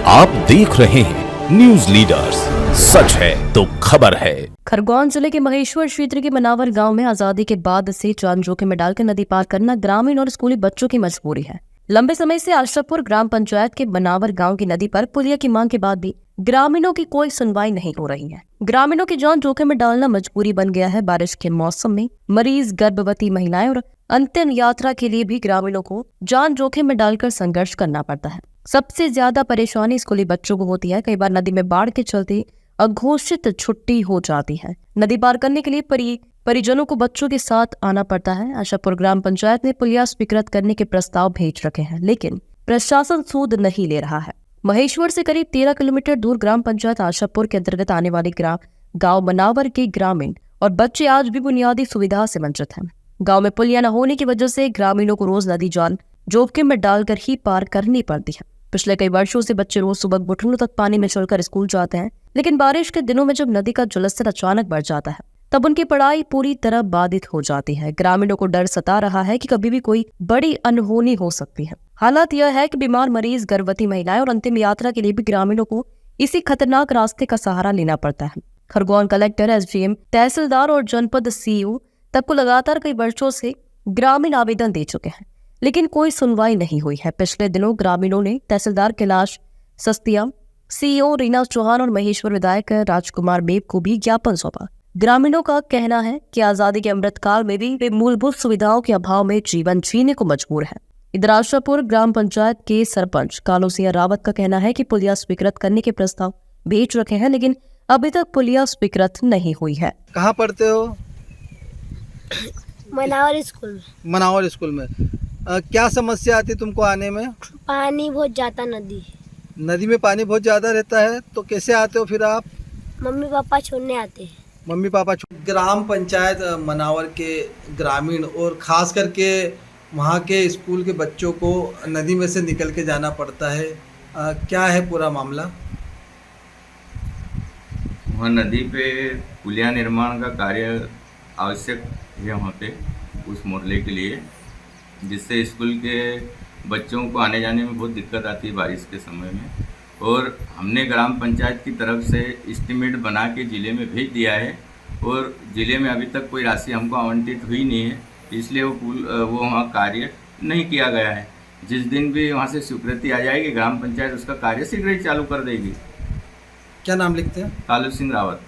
आप देख रहे हैं न्यूज लीडर्स, सच है तो खबर है। खरगोन जिले के महेश्वर क्षेत्र के मनावर गांव में आजादी के बाद से जान जोखिम में डालकर नदी पार करना ग्रामीण और स्कूली बच्चों की मजबूरी है। लंबे समय से आशापुर ग्राम पंचायत के मनावर गांव की नदी पर पुलिया की मांग के बाद भी ग्रामीणों की कोई सुनवाई नहीं हो रही है। ग्रामीणों की जान जोखिम में डालना मजबूरी बन गया है। बारिश के मौसम में मरीज, गर्भवती महिलाएं और अंतिम यात्रा के लिए भी ग्रामीणों को जान जोखिम में डालकर संघर्ष करना पड़ता है। सबसे ज्यादा परेशानी स्कूली बच्चों को होती है। कई बार नदी में बाढ़ के चलते अघोषित छुट्टी हो जाती है। नदी पार करने के लिए परिजनों को बच्चों के साथ आना पड़ता है। आशापुर ग्राम पंचायत ने पुलिया स्वीकृत करने के प्रस्ताव भेज रखे हैं, लेकिन प्रशासन सूद नहीं ले रहा है। महेश्वर से करीब 13 किलोमीटर दूर ग्राम पंचायत आशापुर के अंतर्गत आने वाले गांव मनावर के ग्रामीण और बच्चे आज भी बुनियादी सुविधा से वंचित हैं। गांव में पुलिया न होने की वजह से ग्रामीणों को रोज नदी जान जोखिम में डालकर ही पार करनी पड़ती है। पिछले कई वर्षों से बच्चे रोज सुबह घुटनों तक पानी में चलकर स्कूल जाते हैं, लेकिन बारिश के दिनों में जब नदी का जलस्तर अचानक बढ़ जाता है तब उनकी पढ़ाई पूरी तरह बाधित हो जाती है। ग्रामीणों को डर सता रहा है कि कभी भी कोई बड़ी अनहोनी हो सकती है। हालात यह है कि बीमार मरीज, गर्भवती महिलाएं और अंतिम यात्रा के लिए भी ग्रामीणों को इसी खतरनाक रास्ते का सहारा लेना पड़ता है। खरगोन कलेक्टर, एसडीएम, तहसीलदार और जनपद सीईओ तक को लगातार कई वर्षों से ग्रामीण आवेदन दे चुके हैं, लेकिन कोई सुनवाई नहीं हुई है। पिछले दिनों ग्रामीणों ने तहसीलदार कैलाश सस्तिया, सीईओ रीना चौहान और महेश्वर विधायक राजकुमार बेब को भी ज्ञापन सौंपा। ग्रामीणों का कहना है कि आजादी के अमृतकाल में भी वे मूलभूत सुविधाओं के अभाव में जीवन जीने को मजबूर है। इधर आशापुर ग्राम पंचायत के सरपंच कालू सिंह रावत का कहना है कि पुलिया स्वीकृत करने के प्रस्ताव भेज रखे हैं, लेकिन अभी तक पुलिया स्वीकृत नहीं हुई है। कहाँ पढ़ते हो? मनावर स्कूल में। मनावर स्कूल में। क्या समस्या आती तुमको आने में? पानी बहुत जाता नदी में पानी बहुत ज़्यादा रहता है, तो कैसे आते हो फिर आप? मम्मी पापा छोड़ने आते हैं। मम्मी पापा ग्राम पंचायत मनावर के ग्रामीण और ख़ास करके वहाँ के स्कूल के बच्चों को नदी में से निकल के जाना पड़ता है। क्या है पूरा मामला? वहाँ नदी पे पुलिया निर्माण का कार्य आवश्यक है वहाँ पे उस मोहल्ले के लिए, जिससे स्कूल के बच्चों को आने जाने में बहुत दिक्कत आती है बारिश के समय में। और हमने ग्राम पंचायत की तरफ से एस्टीमेट बना के ज़िले में भेज दिया है और ज़िले में अभी तक कोई राशि हमको आवंटित हुई नहीं है, इसलिए वो वहाँ कार्य नहीं किया गया है। जिस दिन भी वहाँ से स्वीकृति आ जाएगी ग्राम पंचायत उसका कार्य शीघ्र ही चालू कर देगी। क्या नाम लिखते हैं? कालू सिंह रावत।